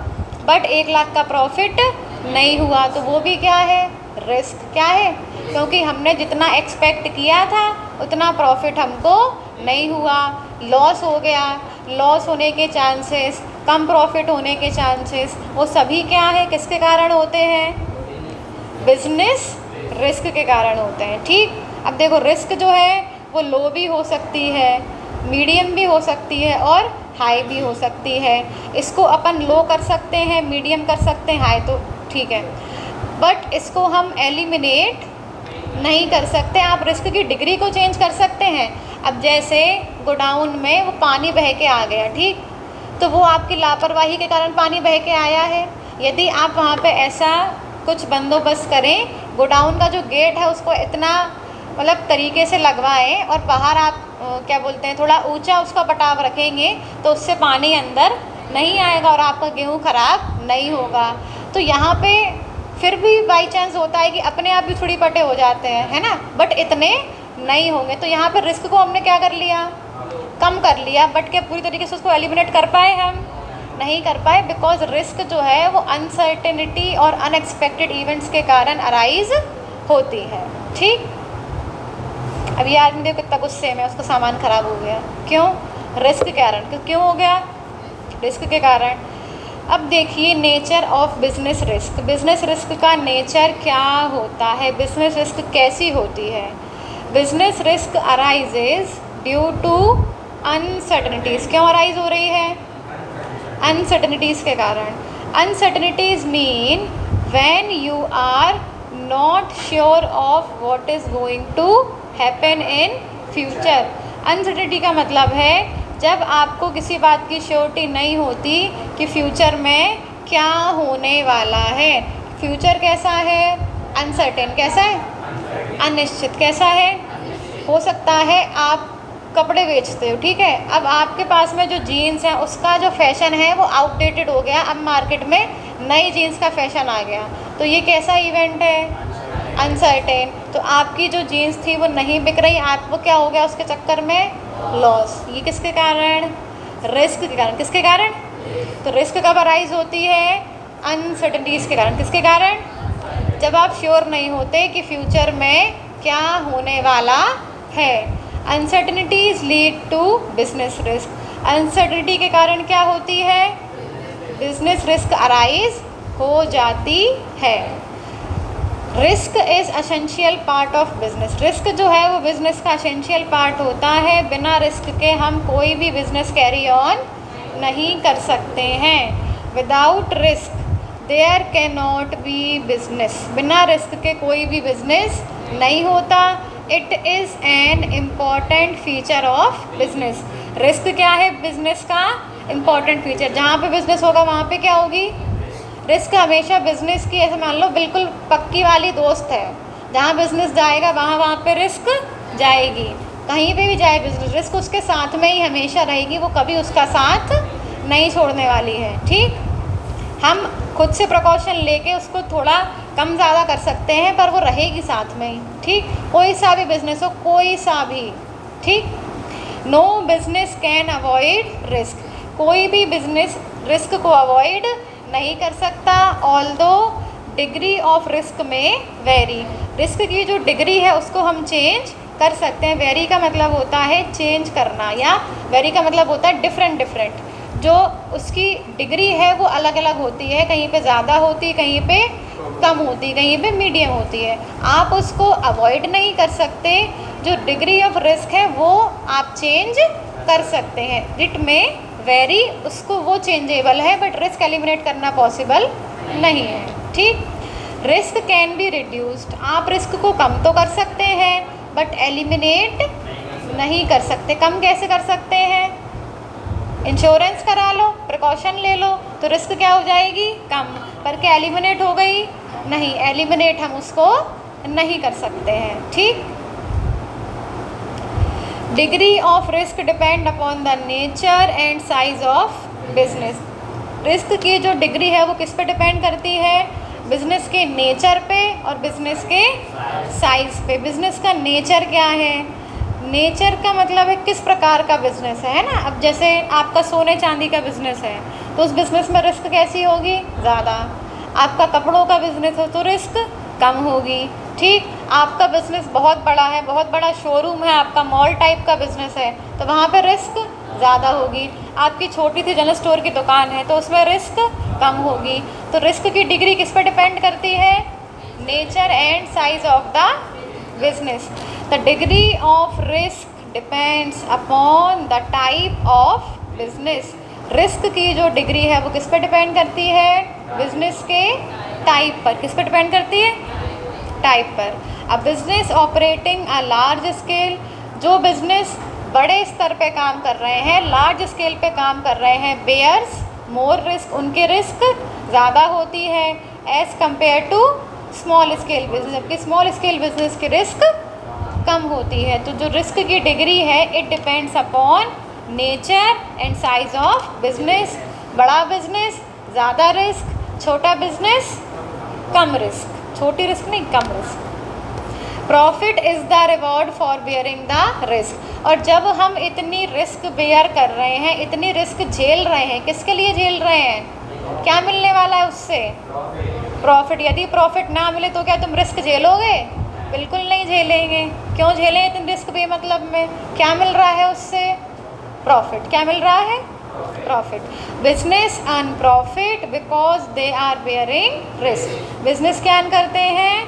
बट 1 लाख का प्रॉफिट नहीं हुआ, तो वो भी क्या है? रिस्क। क्या है? क्योंकि हमने जितना एक्सपेक्ट किया था उतना प्रॉफिट हमको नहीं हुआ, लॉस हो गया। लॉस होने के चांसेस, कम प्रॉफिट होने के चांसेस, वो सभी क्या है? किसके कारण होते हैं? बिजनेस रिस्क के कारण होते हैं। ठीक। अब देखो, रिस्क जो है वो लो भी हो सकती है, मीडियम भी हो सकती है और हाई भी हो सकती है। इसको अपन लो कर सकते हैं, मीडियम कर सकते हैं, हाई तो ठीक है, बट इसको हम एलिमिनेट नहीं कर सकते। आप रिस्क की डिग्री को चेंज कर सकते हैं। अब जैसे गोडाउन में वो पानी बह के आ गया, ठीक, तो वो आपकी लापरवाही के कारण पानी बह के आया है। यदि आप वहाँ पे ऐसा कुछ बंदोबस्त करें, गोडाउन का जो गेट है उसको इतना मतलब तरीके से लगवाएं और बाहर आप क्या बोलते हैं, थोड़ा ऊंचा उसका पटाव रखेंगे, तो उससे पानी अंदर नहीं आएगा और आपका गेहूँ ख़राब नहीं होगा। तो यहाँ पे फिर भी बाई चांस होता है कि अपने आप भी थोड़ी पटे हो जाते हैं, है ना, बट इतने नहीं होंगे। तो यहाँ पे रिस्क को हमने क्या कर लिया? कम कर लिया। बट क्या पूरी तरीके से उसको एलिमिनेट कर पाए? हम नहीं कर पाए, बिकॉज रिस्क जो है वो अनसर्टेनिटी और अनएक्सपेक्टेड इवेंट्स के कारण अराइज होती है। ठीक। अब ये आदमी देखो कितना गुस्से में, उसका सामान ख़राब हो गया, क्यों? रिस्क के कारण। क्यों हो गया? रिस्क के कारण। अब देखिए nature of business risk. Business risk का नेचर क्या होता है? बिजनेस रिस्क कैसी होती है? Business risk arises due to uncertainties. क्यों अराइज हो रही है? अनसर्टनिटीज़ के कारण। Uncertainties mean when you are not sure of what is going to happen in future. Uncertainty का मतलब है जब आपको किसी बात की श्योरिटी नहीं होती कि फ्यूचर में क्या होने वाला है। फ्यूचर कैसा है? अनसर्टेन। कैसा है? अनिश्चित। कैसा है? हो सकता है आप कपड़े बेचते हो, ठीक है, अब आपके पास में जो जीन्स है उसका जो फैशन है वो आउटडेटेड हो गया, अब मार्केट में नई जीन्स का फैशन आ गया, तो ये कैसा इवेंट है? अनसर्टेन। तो आपकी जो जीन्स थी वो नहीं बिक रही, आपको क्या हो गया उसके चक्कर में? लॉस। ये किसके कारण? रिस्क के कारण। किसके कारण? तो रिस्क कब अराइज होती है? अनसर्टेनिटीज़ के कारण। किसके कारण? जब आप श्योर नहीं होते कि फ्यूचर में क्या होने वाला है। Uncertainties lead to business risk. Uncertainty के कारण क्या होती है? बिजनेस रिस्क अराइज हो जाती है। Risk is essential part of business. Risk जो है वो बिजनेस का असेंशियल पार्ट होता है। बिना रिस्क के हम कोई भी बिजनेस कैरी ऑन नहीं कर सकते हैं। Without risk there can not be business. बिना रिस्क के कोई भी बिजनेस नहीं होता। It is an important feature of business. Risk क्या है बिजनेस का? Important feature. जहाँ पे बिजनेस होगा वहाँ पे क्या होगी? रिस्क। हमेशा बिजनेस की ऐसे मान लो बिल्कुल पक्की वाली दोस्त है, जहाँ बिजनेस जाएगा वहाँ पे रिस्क जाएगी। कहीं पे भी जाए बिजनेस, रिस्क उसके साथ में ही हमेशा रहेगी, वो कभी उसका साथ नहीं छोड़ने वाली है। ठीक, हम खुद से प्रिकॉशन लेके उसको थोड़ा कम ज़्यादा कर सकते हैं, पर वो रहेगी साथ में ही। ठीक, कोई सा भी बिजनेस हो, कोई सा भी। ठीक, no business can avoid risk. कोई भी बिजनेस रिस्क को अवॉइड नहीं कर सकता। Although degree of risk may vary. Risk की जो डिग्री है उसको हम चेंज कर सकते हैं। वेरी का मतलब होता है चेंज करना, या वेरी का मतलब होता है डिफरेंट डिफरेंट। जो उसकी डिग्री है वो अलग अलग होती है, कहीं पे ज़्यादा होती है, कहीं पे कम होती है, कहीं पे मीडियम होती है। आप उसको अवॉइड नहीं कर सकते। जो डिग्री ऑफ रिस्क है वो आप चेंज कर सकते हैं। इट में वेरी, उसको वो चेंजेबल है, बट रिस्क एलिमिनेट करना पॉसिबल नहीं है। ठीक, रिस्क कैन बी रिड्यूस्ड। आप रिस्क को कम तो कर सकते हैं बट एलिमिनेट नहीं कर सकते। कम कैसे कर सकते हैं? इंश्योरेंस करा लो, प्रिकॉशन ले लो, तो रिस्क क्या हो जाएगी? कम। पर क्या एलिमिनेट हो गई? नहीं, एलिमिनेट हम उसको नहीं कर सकते हैं। ठीक, degree of risk depend upon the nature and size of business. Risk की जो डिग्री है वो किस पे डिपेंड करती है? बिजनेस के नेचर पे और बिजनेस के साइज पे। बिजनेस का नेचर क्या है? नेचर का मतलब है किस प्रकार का बिजनेस है ना। अब जैसे आपका सोने चांदी का बिजनेस है तो उस बिजनेस में रिस्क कैसी होगी? ज़्यादा। आपका कपड़ों का बिजनेस हो तो रिस्क कम होगी। ठीक, आपका बिजनेस बहुत बड़ा है, बहुत बड़ा शोरूम है, आपका मॉल टाइप का बिजनेस है तो वहाँ पे रिस्क ज़्यादा होगी। आपकी छोटी सी जनरल स्टोर की दुकान है तो उसमें रिस्क कम होगी। तो रिस्क की डिग्री किस पर डिपेंड करती है? Nature and size of the business. The degree of risk depends upon the type of business. Risk की जो डिग्री है वो किस पर डिपेंड करती है? बिजनेस के टाइप पर। किस पर डिपेंड करती है? टाइप पर। A business operating a large scale, जो बिजनेस बड़े स्तर पे काम कर रहे हैं, लार्ज स्केल पे काम कर रहे हैं, बेयर्स मोर रिस्क, उनके रिस्क ज़्यादा होती है as compare to small scale business, जबकि स्मॉल स्केल बिजनेस की रिस्क कम होती है। तो जो रिस्क की डिग्री है it depends upon nature and size of business. बड़ा बिजनेस ज़्यादा रिस्क, छोटा बिजनेस कम रिस्क। छोटी रिस्क नहीं, कम risk. Profit is the reward for bearing the risk. और जब हम इतनी रिस्क बेयर कर रहे हैं, इतनी रिस्क झेल रहे हैं, किसके लिए झेल रहे हैं? क्या मिलने वाला है उससे? प्रॉफिट। यदि प्रॉफिट ना मिले तो क्या तुम रिस्क झेलोगे? बिल्कुल नहीं झेलेंगे। क्यों झेलें इतनी रिस्क बेमतलब में? क्या मिल रहा है उससे? प्रॉफिट। क्या मिल रहा है? Profit. Business earn profit because they are bearing risk. Business क्या अर्न करते हैं?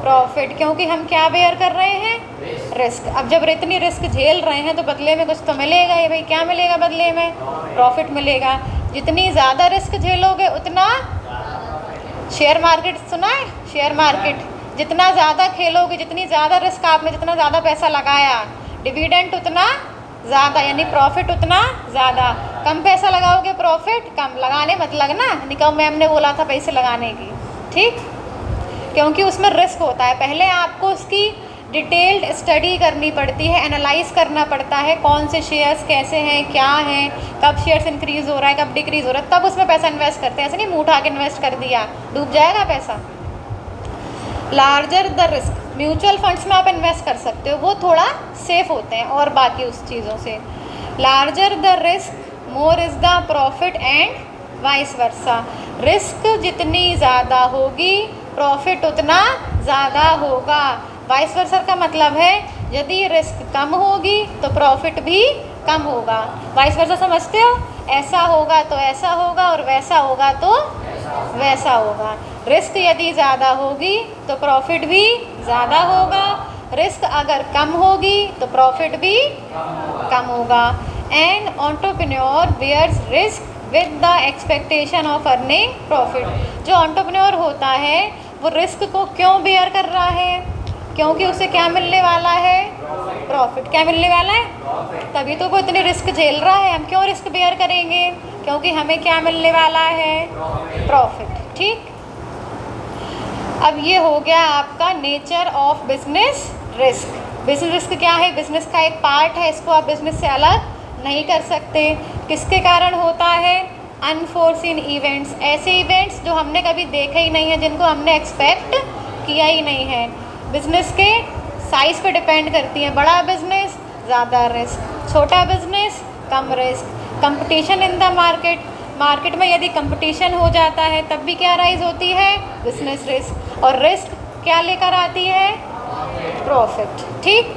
प्रॉफिट, क्योंकि हम क्या बेयर कर रहे हैं? रिस्क। अब जब इतनी रिस्क झेल रहे हैं तो बदले में कुछ तो मिलेगा ही भाई। क्या मिलेगा बदले में? प्रॉफिट मिलेगा। जितनी ज़्यादा रिस्क झेलोगे उतना, शेयर मार्केट सुना है? शेयर मार्केट, जितना ज़्यादा खेलोगे, जितनी ज़्यादा रिस्क आपने, जितना ज़्यादा पैसा लगाया, डिविडेंड उतना ज़्यादा, यानी प्रॉफिट उतना ज़्यादा। कम पैसा लगाओगे प्रॉफिट कम, लगाने मत लगना, निकम मैम ने बोला था पैसे लगाने की, ठीक, क्योंकि उसमें रिस्क होता है। पहले आपको उसकी डिटेल्ड स्टडी करनी पड़ती है, एनालाइज करना पड़ता है, कौन से शेयर्स कैसे हैं, क्या हैं, कब शेयर्स इंक्रीज़ हो रहा है, कब डिक्रीज़ हो रहा है, तब उसमें पैसा इन्वेस्ट करते हैं। ऐसे नहीं मुँह उठा के इन्वेस्ट कर दिया, डूब जाएगा पैसा। Larger the risk, mutual funds में आप इन्वेस्ट कर सकते हो, वो थोड़ा सेफ होते हैं और बाकी उस चीज़ों से। Larger the risk more is the profit and vice versa, risk जितनी ज़्यादा होगी प्रॉफिट उतना ज़्यादा होगा। वाइस वर्सा का मतलब है यदि रिस्क कम होगी तो प्रॉफिट भी कम होगा। वाइस वर्सा समझते हो, ऐसा होगा तो ऐसा होगा और वैसा होगा तो वैसा होगा। रिस्क यदि ज़्यादा होगी तो प्रॉफिट भी ज़्यादा होगा, रिस्क अगर कम होगी तो प्रॉफिट भी कम होगा। And entrepreneur bears risk with the expectation of earning profit, जो एंटरप्रेन्योर होता है वो रिस्क को क्यों बेयर कर रहा है, क्योंकि उसे क्या मिलने वाला है, प्रॉफिट। क्या मिलने वाला है, तभी तो वो इतने रिस्क झेल रहा है। हम क्यों रिस्क बेयर करेंगे, क्योंकि हमें क्या मिलने वाला है, प्रॉफिट, ठीक। अब ये हो गया आपका nature of business risk. Business risk क्या है, बिजनेस का एक पार्ट है, इसको आप बिजनेस से अलग नहीं कर सकते। किसके कारण होता है, अनफोर्सिन इवेंट्स, ऐसे इवेंट्स जो हमने कभी देखे ही नहीं है, जिनको हमने एक्सपेक्ट किया ही नहीं है। बिजनेस के साइज़ पे डिपेंड करती है, बड़ा बिजनेस ज़्यादा रिस्क, छोटा बिजनेस कम risk. Competition in the market, market में यदि कंपटीशन हो जाता है तब भी क्या राइज होती है, बिजनेस रिस्क, और रिस्क क्या लेकर आती है, प्रॉफिट, ठीक।